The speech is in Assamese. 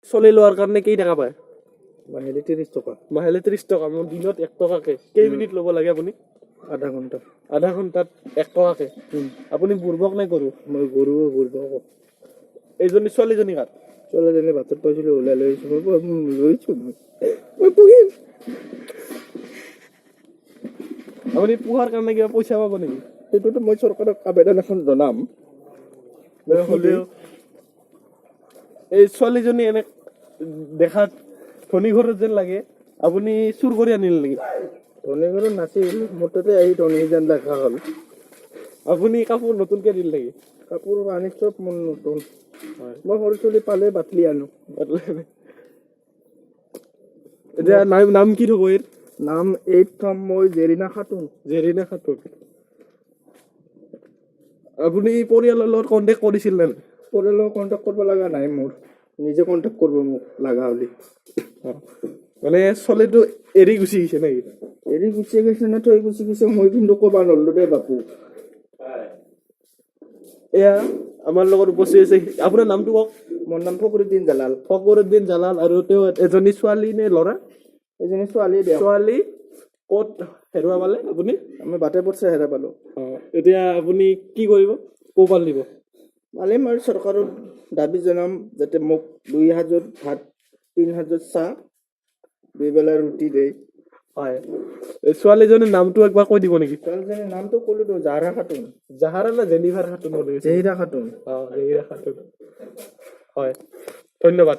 চলি লোৱাৰ কাৰণে কেই টকা পায়? মাহিলী 30 টকা। মাহিলী 30 টকা, মোৰ দিনত 1 টকাকে। কেই মিনিট ল'ব লাগে আপুনি? আধা ঘণ্টা। আধা ঘণ্টাত 1 টকাকে। আপুনি বুৰ্বক নে গৰু? মই গৰু বুৰ্বক। এইজনী ছোৱালীজনী কাত? ছোৱালীজনী বাটত পাইছিলোঁ, ওলাই লৈছোঁ। লৈছোঁ মই পুহিম। আপুনি পোহাৰ কাৰণে কিবা পইচা পাব নেকি? সেইটোতো মই চৰকাৰক আবেদন এখন জনাম। হ'লেও এই ছোৱালীজনী এনে দেখাত ধনী ঘৰত যেন লাগে, আপুনি চুৰ কৰি আনিলে নেকি? ধনী ঘৰত নাছিল, মোৰ তাতে আহি ধনী যেন দেখা হ'ল। আপুনি কাপোৰ নতুনকে দিলে নেকি? কাপোৰ আনি চব মোৰ নতুন। মই সৰু চলি পালে বাটলি আনো। এতিয়া নাম কি থব এৰ? নাম এইট থম মই জেৰিনা খাতুন। জেৰিনা খাতুন। আপুনি পৰিয়ালৰ লগত কণ্টেক্ট কৰিছিল নে? পৰিয়ালৰ কণ্টেক্ট কৰিব লগা নাই মোৰ, নিজে কণ্টেক্ট কৰিব মোক লগা হ'লে। মানে ছোৱালীটো এৰি গুচি গৈছে নেকি? এৰি গুচি গৈছে নে থৈ গুচি গৈছে মই কিন্তু ক'ব নোৱাৰিলো দেই বাপু। এয়া আমাৰ লগত উপস্থিত আছে, আপোনাৰ নামটো কওক। মোৰ নাম ফখৰুদ্দিন জালাল। ফখৰুদ্দিন জালাল। আৰু তেওঁ এজনী ছোৱালী নে ল'ৰা? এজনী ছোৱালী দিয়া। ছোৱালী ক'ত হেৰুৱা পালে আপুনি? আমি বাটে পথে হেৰাই পালো। এতিয়া আপুনি কি কৰিব? পোহপাল দিব? পালিম আৰু চৰকাৰৰ দাবী জনাম যাতে মোক 2 হাজাৰ ভাত, 3 হাজাৰ চাহ, 2 বেলা ৰুটি দিয়ে। হয়। এই ছোৱালীজনীৰ নামটো একবাৰ কৈ দিব নেকি? ছোৱালীজনীৰ নামটো ক'লো, জাহৰা খাতুন। জাহাৰা না জেনিফাৰ খাতুন? জেহিৰা খাতুন। জেহিৰা খাতুন। হয়, ধন্যবাদ।